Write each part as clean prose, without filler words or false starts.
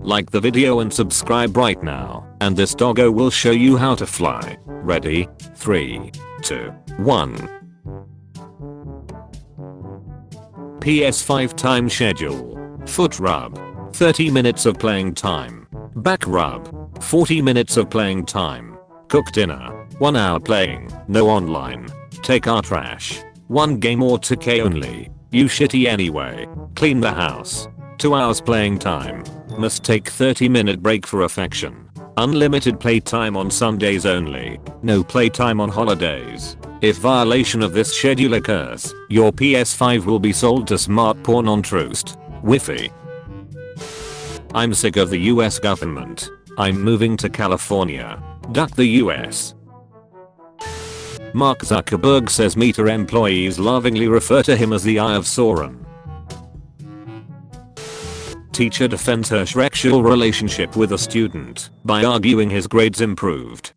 Like the video and subscribe right now, and this doggo will show you how to fly. Ready? 3, 2, 1. PS5 time schedule. Foot rub. 30 minutes of playing time. Back rub. 40 minutes of playing time. Cook dinner. 1 hour playing. No online. Take our trash. 1 game or 2K only. You shitty anyway. Clean the house. 2 hours playing time. Must take 30-minute break for affection. Unlimited playtime on Sundays only. No playtime on holidays. If violation of this schedule occurs, your PS5 will be sold to smart porn on Troost. Wi-Fi. I'm sick of the US government. I'm moving to California. Duck the US. Mark Zuckerberg says Meta employees lovingly refer to him as the Eye of Sauron. Teacher defends her sexual relationship with a student by arguing his grades improved.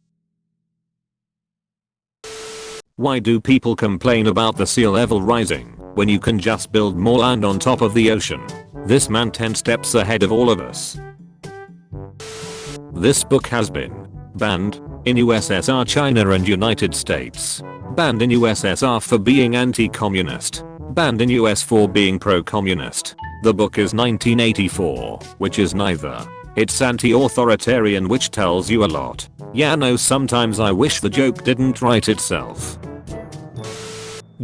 Why do people complain about the sea level rising when you can just build more land on top of the ocean? This man 10 steps ahead of all of us. This book has been banned in USSR, China and United States. Banned in USSR for being anti-communist. Banned in US for being pro-communist. The book is 1984, which is neither. It's anti-authoritarian, which tells you a lot. Yeah, no, sometimes I wish the joke didn't write itself.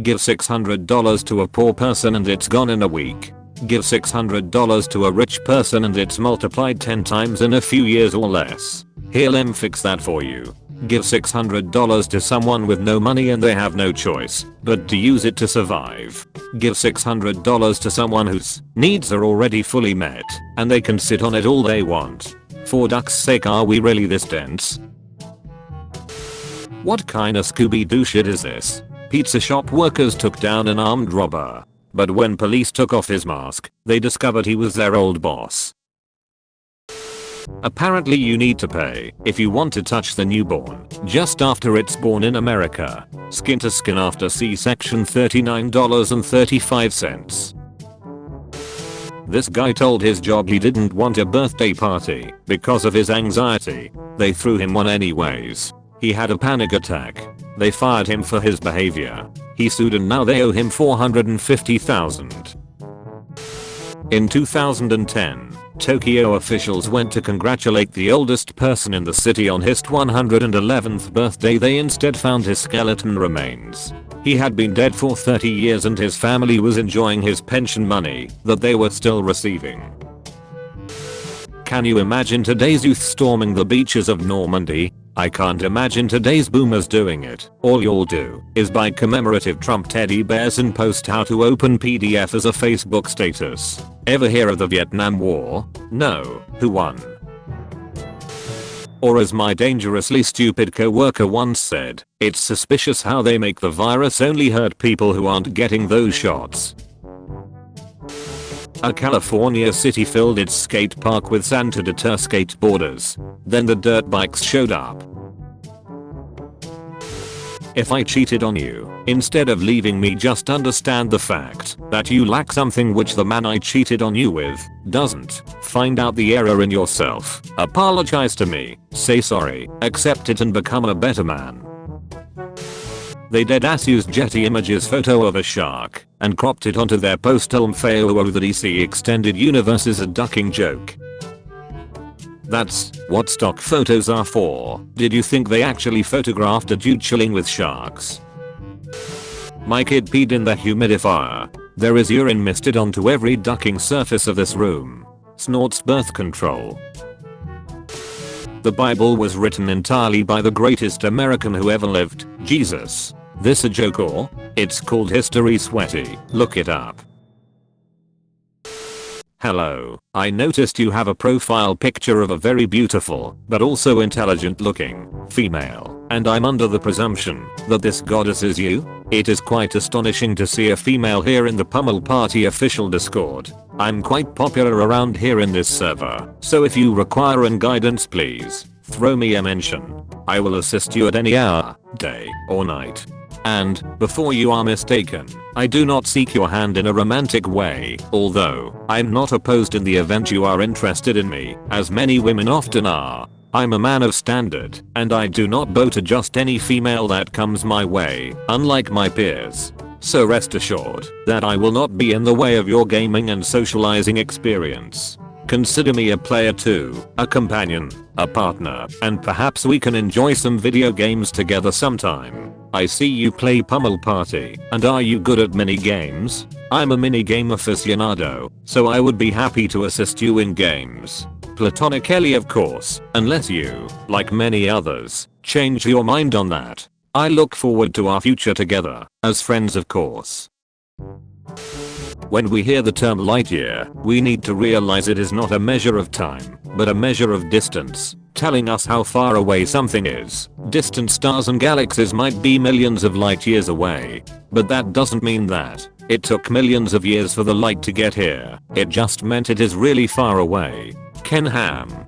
Give $600 to a poor person and it's gone in a week. Give $600 to a rich person and it's multiplied 10 times in a few years or less. Here, let me fix that for you. Give $600 to someone with no money and they have no choice but to use it to survive. Give $600 to someone whose needs are already fully met and they can sit on it all they want. For duck's sake, are we really this dense? What kind of Scooby-Doo shit is this? Pizza shop workers took down an armed robber, but when police took off his mask, they discovered he was their old boss. Apparently you need to pay if you want to touch the newborn just after it's born in America. Skin to skin after C-section, $39.35. This guy told his job he didn't want a birthday party because of his anxiety. They threw him one anyways. He had a panic attack. They fired him for his behavior. He sued and now they owe him $450,000. In 2010, Tokyo officials went to congratulate the oldest person in the city on his 111th birthday. They instead found his skeleton remains. He had been dead for 30 years and his family was enjoying his pension money that they were still receiving. Can you imagine today's youth storming the beaches of Normandy? I can't imagine today's boomers doing it. All you'll do is buy commemorative Trump teddy bears and post how to open PDF as a Facebook status. Ever hear of the Vietnam War? No. Who won? Or as my dangerously stupid coworker once said, it's suspicious how they make the virus only hurt people who aren't getting those shots. A California city filled its skate park with sand to deter skateboarders. Then the dirt bikes showed up. If I cheated on you, instead of leaving me, just understand the fact that you lack something which the man I cheated on you with doesn't. Find out the error in yourself. Apologize to me. Say sorry. Accept it and become a better man. They deadass used Jetty Images photo of a shark and cropped it onto their post. LMFAO, the DC Extended Universe is a ducking joke. That's what stock photos are for. Did you think they actually photographed a dude chilling with sharks? My kid peed in the humidifier. There is urine misted onto every ducking surface of this room. Snorts birth control. The Bible was written entirely by the greatest American who ever lived, Jesus. This a joke or? It's called History Sweaty. Look it up. Hello, I noticed you have a profile picture of a very beautiful, but also intelligent looking, female, and I'm under the presumption that this goddess is you? It is quite astonishing to see a female here in the Pummel Party official Discord. I'm quite popular around here in this server, so if you require any guidance, please throw me a mention. I will assist you at any hour, day, or night. And, before you are mistaken, I do not seek your hand in a romantic way, although, I'm not opposed in the event you are interested in me, as many women often are. I'm a man of standard, and I do not bow to just any female that comes my way, unlike my peers. So rest assured that I will not be in the way of your gaming and socializing experience. Consider me a player too, a companion, a partner, and perhaps we can enjoy some video games together sometime. I see you play Pummel Party, and are you good at mini games? I'm a minigame aficionado, so I would be happy to assist you in games. Platonically of course, unless you, like many others, change your mind on that. I look forward to our future together, as friends of course. When we hear the term light year, we need to realize it is not a measure of time, but a measure of distance, telling us how far away something is. Distant stars and galaxies might be millions of light years away, but that doesn't mean that it took millions of years for the light to get here. It just meant it is really far away. Ken Ham.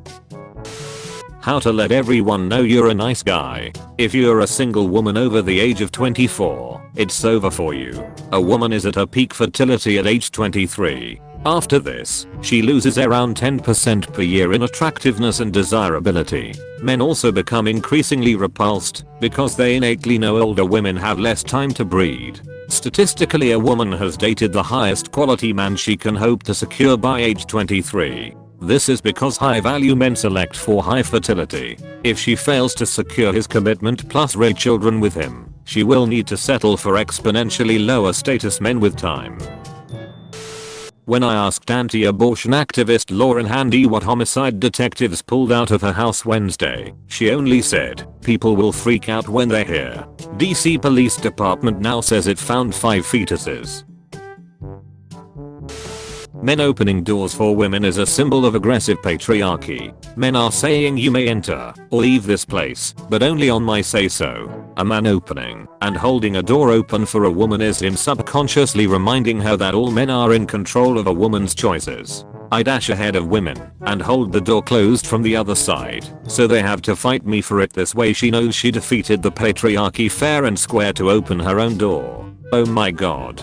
How to let everyone know you're a nice guy. If you're a single woman over the age of 24, it's over for you. A woman is at her peak fertility at age 23. After this, she loses around 10% per year in attractiveness and desirability. Men also become increasingly repulsed because they innately know older women have less time to breed. Statistically, a woman has dated the highest quality man she can hope to secure by age 23. This is because high value men select for high fertility. If she fails to secure his commitment plus raise children with him, she will need to settle for exponentially lower status men with time. When I asked anti-abortion activist Lauren Handy what homicide detectives pulled out of her house Wednesday, she only said, "People will freak out when they hear." DC Police Department now says it found 5 fetuses. Men opening doors for women is a symbol of aggressive patriarchy. Men are saying you may enter or leave this place, but only on my say so. A man opening and holding a door open for a woman is him subconsciously reminding her that all men are in control of a woman's choices. I dash ahead of women and hold the door closed from the other side, so they have to fight me for it. This way she knows she defeated the patriarchy fair and square to open her own door. Oh my god.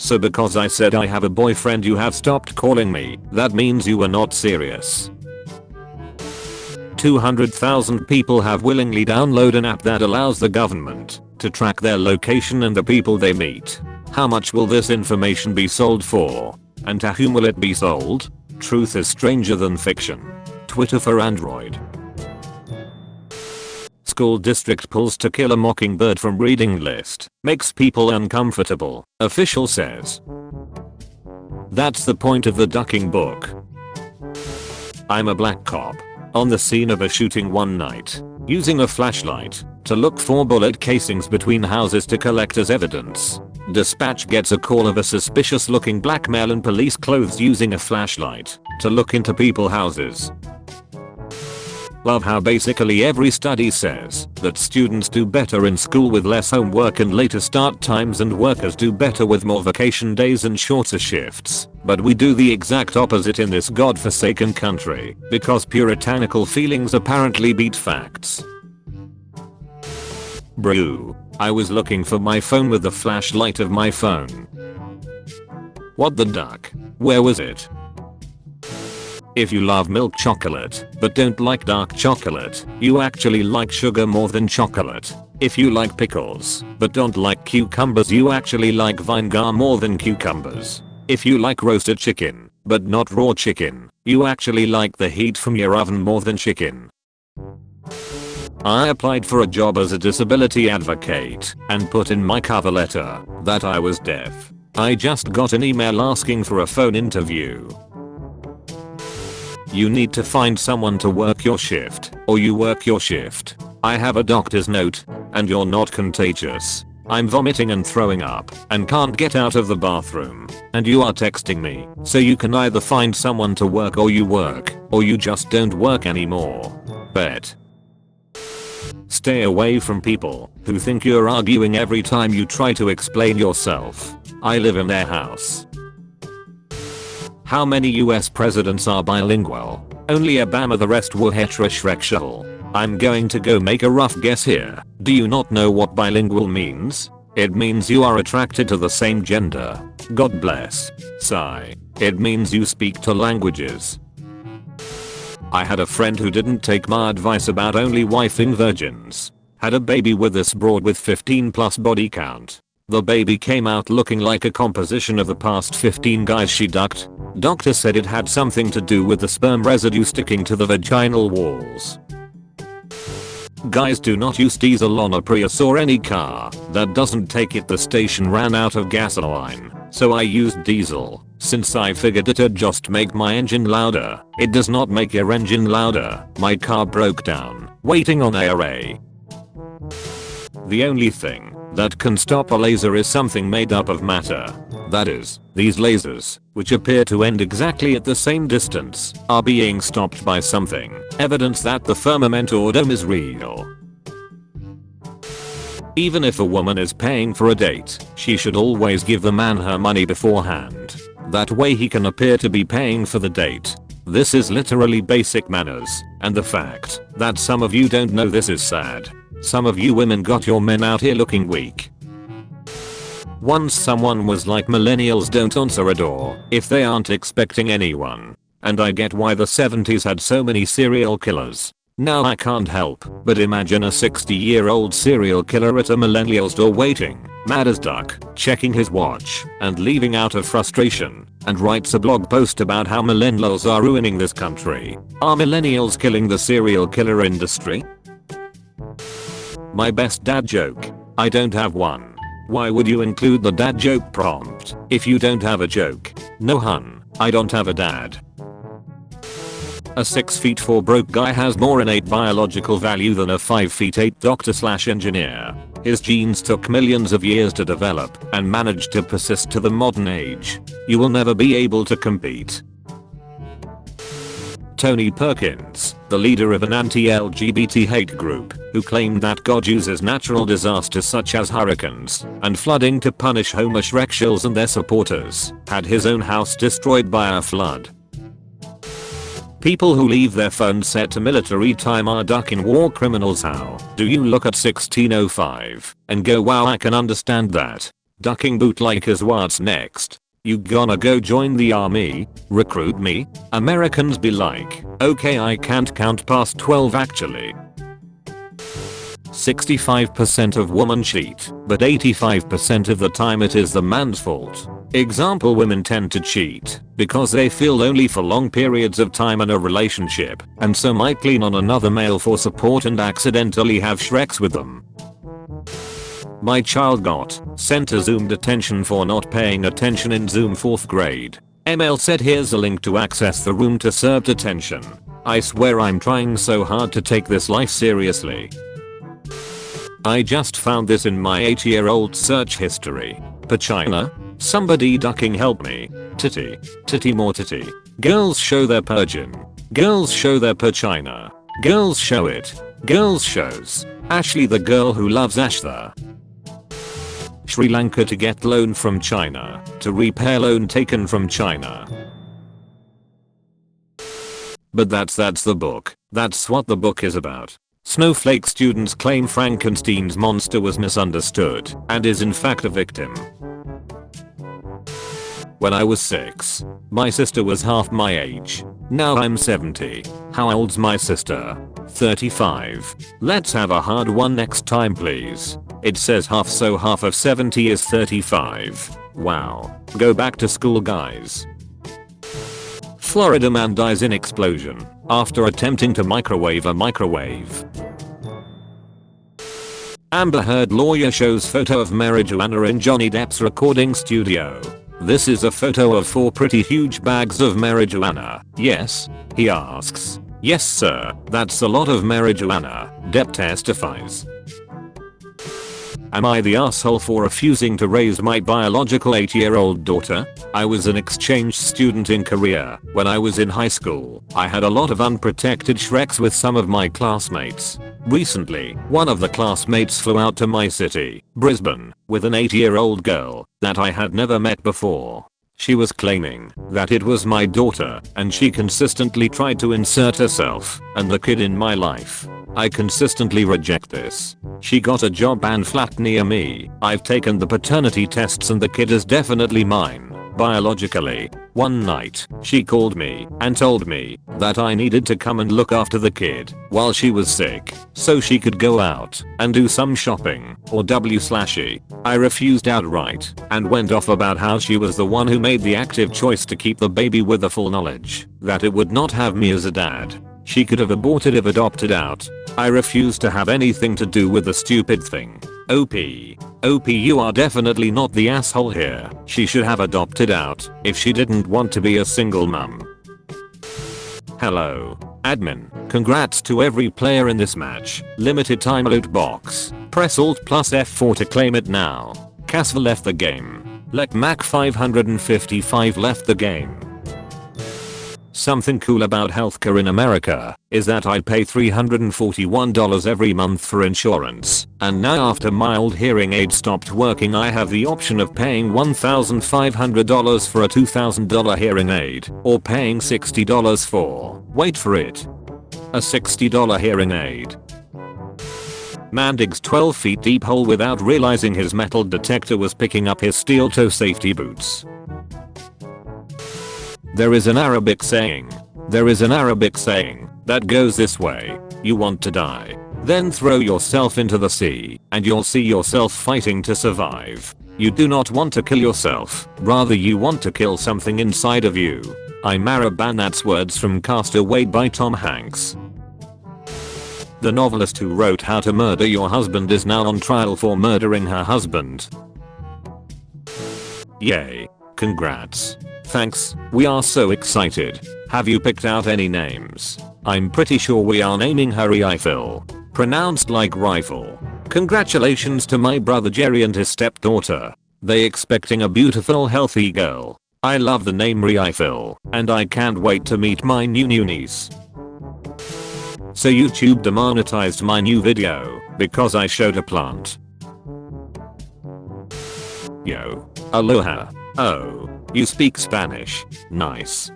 So because I said I have a boyfriend you have stopped calling me, that means you were not serious. 200,000 people have willingly downloaded an app that allows the government to track their location and the people they meet. How much will this information be sold for? And to whom will it be sold? Truth is stranger than fiction. Twitter for Android. School district pulls To Kill a Mockingbird from reading list. Makes people uncomfortable, official says. That's the point of the ducking book. I'm a black cop. On the scene of a shooting one night. Using a flashlight to look for bullet casings between houses to collect as evidence. Dispatch gets a call of a suspicious looking black male in police clothes using a flashlight to look into people's houses. Love how basically every study says that students do better in school with less homework and later start times, and workers do better with more vacation days and shorter shifts. But we do the exact opposite in this godforsaken country because puritanical feelings apparently beat facts. Brew. I was looking for my phone with the flashlight of my phone. What the duck? Where was it? If you love milk chocolate, but don't like dark chocolate, you actually like sugar more than chocolate. If you like pickles, but don't like cucumbers, you actually like vinegar more than cucumbers. If you like roasted chicken, but not raw chicken, you actually like the heat from your oven more than chicken. I applied for a job as a disability advocate and put in my cover letter that I was deaf. I just got an email asking for a phone interview. You need to find someone to work your shift, or you work your shift. I have a doctor's note, and you're not contagious. I'm vomiting and throwing up, and can't get out of the bathroom. And you are texting me, so you can either find someone to work or you just don't work anymore. Bet. Stay away from people who think you're arguing every time you try to explain yourself. I live in their house. How many US presidents are bilingual? Only Obama, the rest were heterosexual. I'm going to go make a rough guess here. Do you not know what bilingual means? It means you are attracted to the same gender. God bless. Sigh. It means you speak 2 languages. I had a friend who didn't take my advice about only wifing virgins. Had a baby with this broad with 15 plus body count. The baby came out looking like a composition of the past 15 guys she ducked. Doctor said it had something to do with the sperm residue sticking to the vaginal walls. Guys, do not use diesel on a Prius or any car that doesn't take it. The station ran out of gasoline, so I used diesel. Since I figured it'd just make my engine louder. It does not make your engine louder. My car broke down, waiting on ARA. The only thing that can stop a laser is something made up of matter. That is, these lasers, which appear to end exactly at the same distance, are being stopped by something. Evidence that the firmament or dome is real. Even if a woman is paying for a date, she should always give the man her money beforehand. That way he can appear to be paying for the date. This is literally basic manners, and the fact that some of you don't know this is sad. Some of you women got your men out here looking weak. Once someone was like, millennials don't answer a door if they aren't expecting anyone. And I get why the 70s had so many serial killers. Now I can't help but imagine a 60-year-old serial killer at a millennial's door waiting, mad as duck, checking his watch, and leaving out of frustration, and writes a blog post about how millennials are ruining this country. Are millennials killing the serial killer industry? My best dad joke. I don't have one. Why would you include the dad joke prompt if you don't have a joke? No hun, I don't have a dad. A 6'4" broke guy has more innate biological value than a 5'8" doctor/engineer. His genes took millions of years to develop and managed to persist to the modern age. You will never be able to compete. Tony Perkins, the leader of an anti-LGBT hate group, who claimed that God uses natural disasters such as hurricanes and flooding to punish homosexuals and their supporters, had his own house destroyed by a flood. People who leave their phones set to military time are ducking war criminals. How do you look at 1605 and go, wow, I can understand that? Ducking bootleggers. What's next? You gonna go join the army? Recruit me? Americans be like, okay, I can't count past 12 actually. 65% of women cheat, but 85% of the time it is the man's fault. Example, women tend to cheat because they feel lonely for long periods of time in a relationship, and so might lean on another male for support and accidentally have Shreks with them. My child got sent a Zoom detention for not paying attention in Zoom 4th grade. ML said, here's a link to access the room to serve detention. I swear I'm trying so hard to take this life seriously. I just found this in my 8-year-old search history. Pachina? Somebody ducking, help me. Titty. Titty, more titty. Girls show their purgin. Girls show their pachina. Girls show it. Girls shows. Ashley, the girl who loves Ashtha. Sri Lanka to get loan from China to repay loan taken from China. But that's the book. That's what the book is about. Snowflake students claim Frankenstein's monster was misunderstood and is in fact a victim. When I was 6, my sister was half my age. Now I'm 70. How old's my sister? 35. Let's have a hard one next time please. It says half, so half of 70 is 35. Wow. Go back to school guys. Florida man dies in explosion after attempting to microwave a microwave. Amber Heard lawyer shows photo of marijuana in Johnny Depp's recording studio. This is a photo of 4 pretty huge bags of marijuana. Yes? He asks. Yes sir, that's a lot of marijuana, Depp testifies. Am I the asshole for refusing to raise my biological 8-year-old daughter? I was an exchange student in Korea when I was in high school. I had a lot of unprotected Shreks with some of my classmates. Recently, one of the classmates flew out to my city, Brisbane, with an 8-year-old girl that I had never met before. She was claiming that it was my daughter, and she consistently tried to insert herself and the kid in my life. I consistently reject this. She got a job and flat near me. I've taken the paternity tests and the kid is definitely mine, biologically. One night, she called me and told me that I needed to come and look after the kid while she was sick so she could go out and do some shopping or W/E. I refused outright and went off about how she was the one who made the active choice to keep the baby with the full knowledge that it would not have me as a dad. She could have aborted if it opted out. I refuse to have anything to do with the stupid thing. OP, you are definitely not the asshole here. She should have adopted out if she didn't want to be a single mum. Hello, admin. Congrats to every player in this match. Limited time loot box. Press Alt plus F4 to claim it now. Casva left the game. Lekmac 555 left the game. Something cool about healthcare in America is that I pay $341 every month for insurance, and now after mild hearing aid stopped working I have the option of paying $1,500 for a $2,000 hearing aid, or paying $60 for, wait for it, a $60 hearing aid. Man digs 12 feet deep hole without realizing his metal detector was picking up his steel toe safety boots. There is an Arabic saying that goes this way: you want to die, then throw yourself into the sea and you'll see yourself fighting to survive. You do not want to kill yourself, rather you want to kill something inside of you. I'm Araban. That's words from Castaway by Tom Hanks. The novelist who wrote How to Murder Your Husband is now on trial for murdering her husband. Yay. Congrats. Thanks, we are so excited. Have you picked out any names? I'm pretty sure we are naming her Rifle. Pronounced like rifle. Congratulations to my brother Jerry and his stepdaughter. They expecting a beautiful healthy girl. I love the name Rifle, and I can't wait to meet my new niece. So YouTube demonetized my new video because I showed a plant. Yo. Aloha. Oh. You speak Spanish. Nice.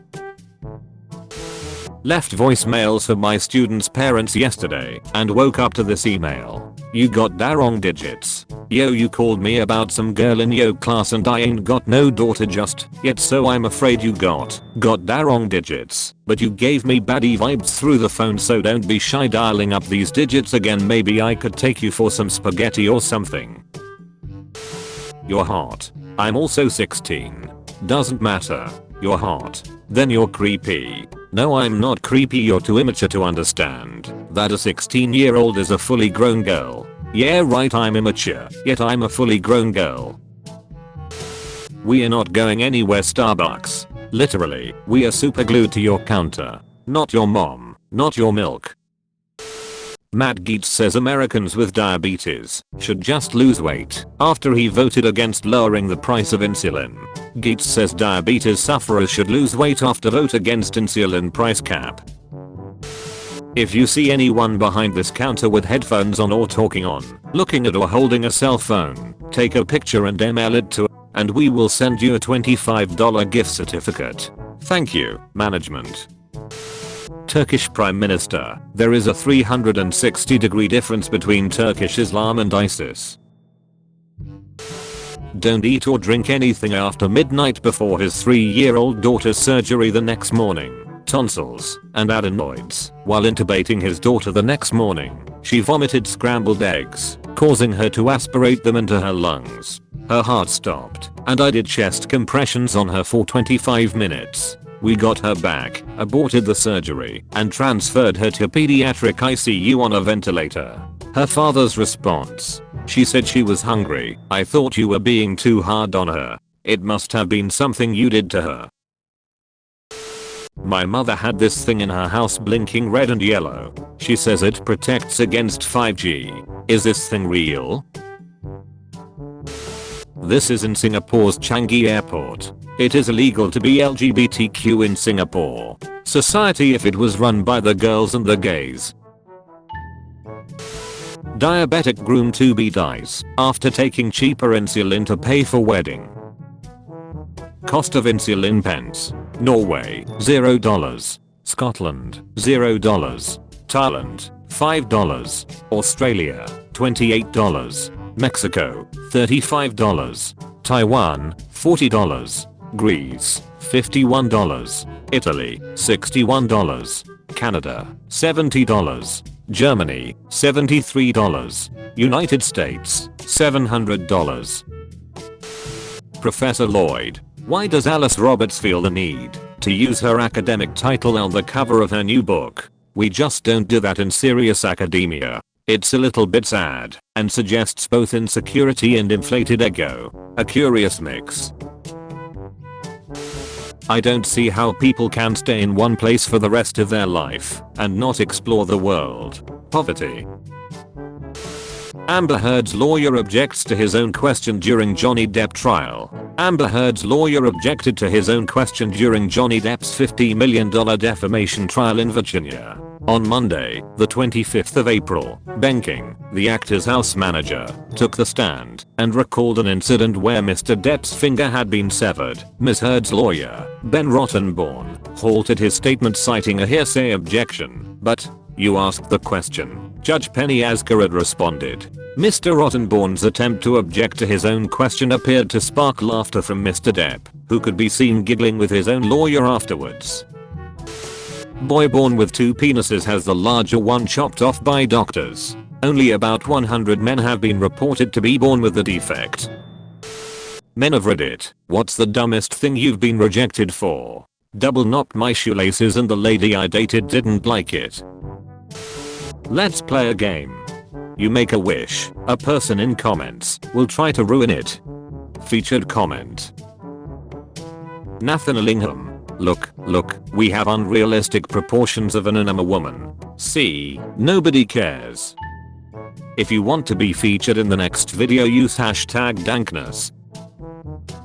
Left voicemails for my students' parents yesterday and woke up to this email. You got da wrong digits. Yo, you called me about some girl in yo class and I ain't got no daughter just yet, so I'm afraid you got da wrong digits. But you gave me baddie vibes through the phone, so don't be shy dialing up these digits again. Maybe I could take you for some spaghetti or something. You're hot. I'm also 16. Doesn't matter. You're hot. Then you're creepy. No, I'm not creepy. You're too immature to understand that a 16-year-old is a fully grown girl. Yeah right, I'm immature, yet I'm a fully grown girl. We are not going anywhere, Starbucks. Literally, we are super glued to your counter. Not your mom, not your milk. Matt Gaetz says Americans with diabetes should just lose weight after he voted against lowering the price of insulin. Gaetz says diabetes sufferers should lose weight after vote against insulin price cap. If you see anyone behind this counter with headphones on or talking on, looking at or holding a cell phone, take a picture and email it to us, and we will send you a $25 gift certificate. Thank you, management. Turkish Prime Minister: there is a 360-degree difference between Turkish Islam and ISIS. Don't eat or drink anything after midnight before his 3-year-old daughter's surgery the next morning. Tonsils and adenoids. While intubating his daughter the next morning, she vomited scrambled eggs, causing her to aspirate them into her lungs. Her heart stopped, and I did chest compressions on her for 25 minutes. We got her back, aborted the surgery, and transferred her to pediatric ICU on a ventilator. Her father's response: she said she was hungry. I thought you were being too hard on her. It must have been something you did to her. My mother had this thing in her house blinking red and yellow. She says it protects against 5G. Is this thing real? This is in Singapore's Changi Airport. It is illegal to be LGBTQ in Singapore society if it was run by the girls and the gays. Diabetic groom to be dies after taking cheaper insulin to pay for wedding. Cost of insulin pence. Norway $0. Scotland $0. Thailand $5. Australia, $28. Mexico, $35. Taiwan, $40. Greece, $51. Italy, $61. Canada, $70. Germany, $73. United States, $700. Professor Lloyd, why does Alice Roberts feel the need to use her academic title on the cover of her new book? We just don't do that in serious academia. It's a little bit sad and suggests both insecurity and inflated ego. A curious mix. I don't see how people can stay in one place for the rest of their life and not explore the world. Poverty. Amber Heard's lawyer objects to his own question during Johnny Depp trial. Amber Heard's lawyer objected to his own question during Johnny Depp's $50 million defamation trial in Virginia. On Monday, the 25th of April, Ben King, the actor's house manager, took the stand and recalled an incident where Mr. Depp's finger had been severed. Ms. Heard's lawyer, Ben Rottenborn, halted his statement citing a hearsay objection. But, you asked the question, Judge Penny Askerud responded. Mr. Rottenborn's attempt to object to his own question appeared to spark laughter from Mr. Depp, who could be seen giggling with his own lawyer afterwards. Boy born with 2 penises has the larger one chopped off by doctors. Only about 100 men have been reported to be born with the defect. Men of Reddit, what's the dumbest thing you've been rejected for? Double knocked my shoelaces and the lady I dated didn't like it. Let's play a game. You make a wish, a person in comments will try to ruin it. Featured comment. Nathan Allingham. Look, we have unrealistic proportions of an anima woman. See, nobody cares. If you want to be featured in the next video, use hashtag dankness.